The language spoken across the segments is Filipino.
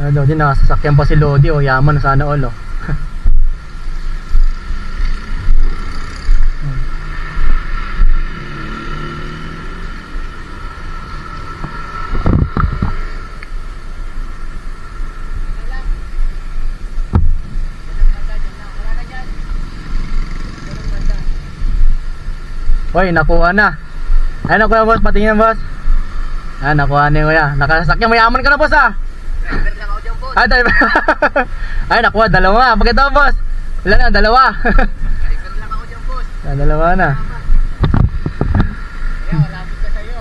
Ano din, nakasasakyan pa si Lodi, oh, yaman sana all, oh. Hoy, nakuha na. Ay, nakuha boss, patingin boss. Ah, nakuha na kuya. Nakasakyan, mayaman ka na boss ah. Driver lang ako dyan, boss. Ay, driver. Ay, nakuha, dalawa. Pakita mo boss. Ilan na, dalawa. Driver lang ako dyan, boss. Ah, dalawa na. Kaya, malapit ka sa'yo.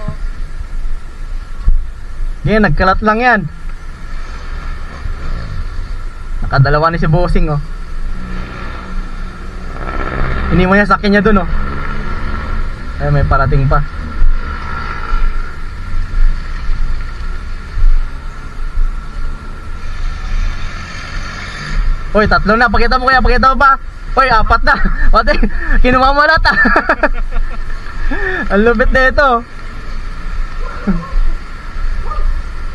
Yan, nagkalat lang yan. Nakadalawa ni si Bossing, oh. Iniwan niya sakyan niya dun, oh. Ay, may parating pa. Hoy, tatlo na. Pakita mo kuya, pakita mo pa. Hoy, apat na. Pati, kinuha mo lahat ah. Ang lupit na ito.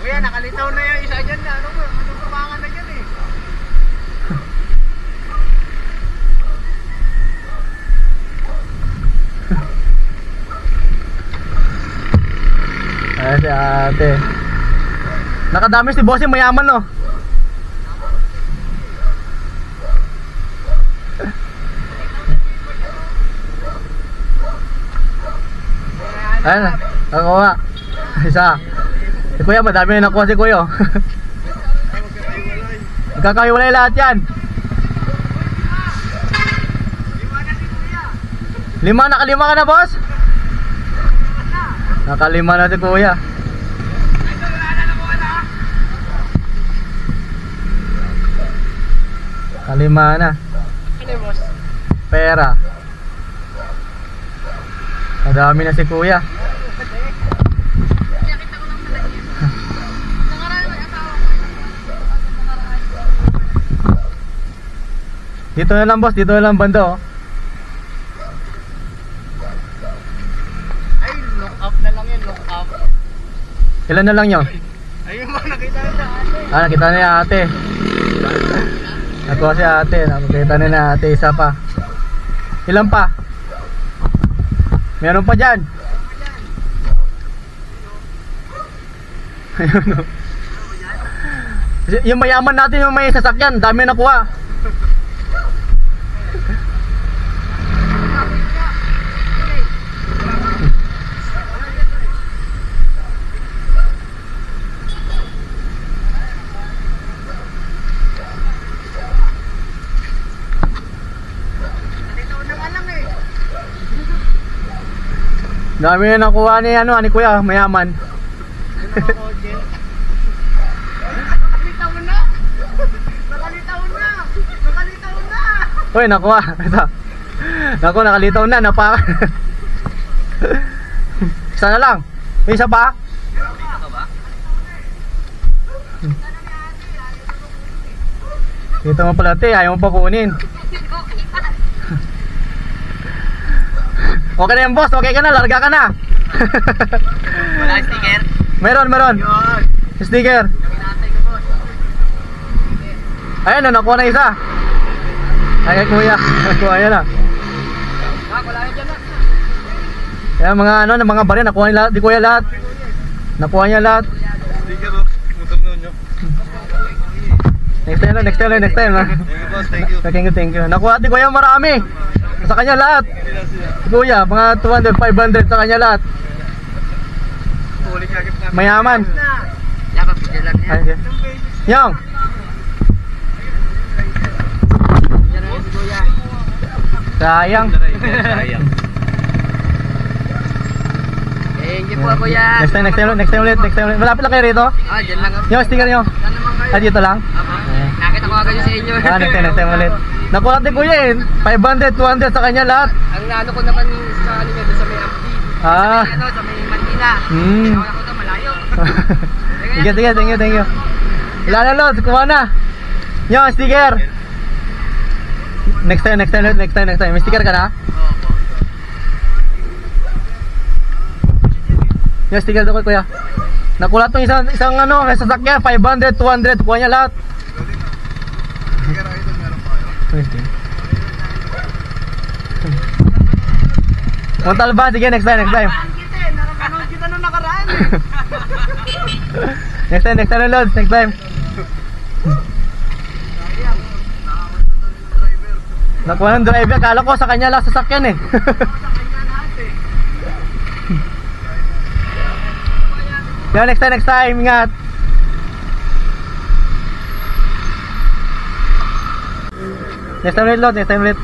Kuya, nakalitaw na yung isa dyan na. Anong kumangan na dyan eh. Ay, si ate. Nakadami si Bossing, mayaman no. Ayun, ako nga. Isa. Si kuya, madami na nakuha si kuya. Magkakahiwalay lahat yan. 5, nakalima ka na boss? Nakalima na si kuya. Kalima na. Ano boss? Pera. Madami na si kuya. Dito na lang boss, dito na lang banda oh. Ay, lock up na lang yan, lock up. Ilan na lang yun? Ayun mo, nakita na ate. Ah, nakita na yung ate. Nakuha si ate, nakita na ate, isa pa. Ilan pa? Meron pa dyan. Ayun o. Yung mayaman natin, yung may sasakyan, dami nakuha. Dami na nakuha ni ano, ni kuya, mayaman. Nakalitaw na! Nakalitaw na! Nakalitaw na! Uy, nakuha. Ito. Naku, nakalitaw na, napa. Isa na lang. May isa pa? Dito ba? Dito mo pala te, ayaw mo pa kunin. Okay na yan boss, okay ka na, larga ka na. Wala sticker? Meron. Yun! Sticker. Yung inatay ko boss. Ayun, nakuha na isa. Ay, kuya, nakuha niya na. Wala yan dyan na. Kaya mga ano, mga barya, nakuha niya lahat, di kuya lahat. Nakuha niya lahat. Sticker oh, motor nyo. Next time. Thank you boss, thank you. Thank you. Nakuha di kuya marami. Sa kanya lahat. Si kuya, mga 200, 500 sa kanya lahat. Huli kagit namin. Mayaman. Dapat pwede lang yan. Ay, Yung. Yan na yun si Kuya. Sayang. Sayang. Thank you po Kuya. Next time ulit. Malapit lang kayo rito. Ah, dyan lang ako. Yung sticker nyo. Saan naman kayo? Ah, dito lang. Nakita ko agad yung sa inyo. Ah, next time ulit. Nakuha din kuya eh. 500, 200 sa kanya lahat. Ang naano ko naman sa ano nyo, doon sa may Ampi. Ah. Sa may, ano, sa may Manila. Hmm. Ako na malayo. Sige, thank you. Wala na Lods, kuha na. Yung sticker. Next time. May sticker ka na? Opo. Yung sticker doon kuya. Nakulat ng isang ano, may sasakyan, 500, 200, kuha niya lahat. Sige na ito, meron pa kayo. Montal ba? Sige, next time. Nakapanood kita nung nakaraan Next time, Lods, next time. Nakuha ng driver, kala ko sa kanya lang sasakyan eh. Yan, next time, ingat. Next time ulit, Lord, next time ulit.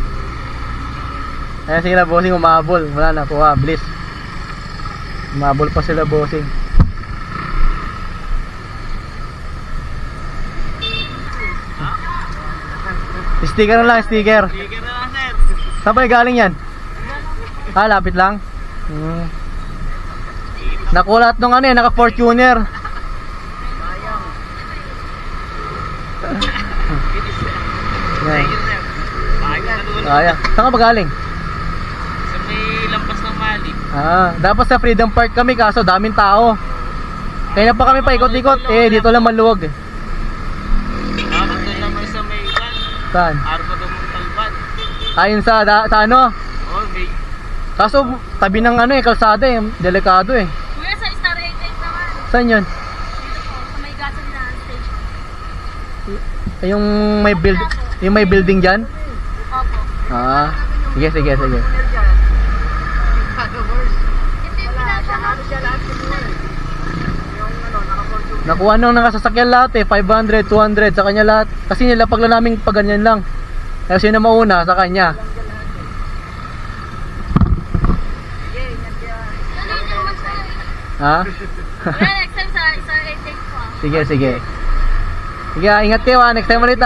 Ayan sila, bossing, umahabol. Wala na, kuha, bliss. Umahabol pa sila, bossing. Sticker na lang, sticker. Sige na lang sir. Saan ba yung galing yan? Ah, lapit lang. Nakulat nung ano eh, naka-Fortuner. Yan. Kaya. Saan ka ba galing? Sa may lampas ng Mali. Dapat sa Freedom Park kami kaso daming tao. Kaya na pa kami paikot-ikot. Dito lang maluwag eh. Dapat doon naman sa may iwan. Saan? Arko doon mong talbad. Ayun sa ano? Oh, may... Kaso tabi ng ano eh, kalsada eh. Delikado eh. Kuya, sa Star 88 naman. Saan yun? Dito po, sa may gasolinahan station. Yung may building dyan? Opo. Sige. Ito yung pinapanood. Nakuha nung nakasasakyan lahat eh, 500, 200 sa kanya lahat. Kasi nilapag lang namin pag ganyan lang. Kaya sino mauna sa kanya. Dito naman sa Ha? Kuya, next time sa Star 88 po. Sige. Sige, ingat kayo next time ulit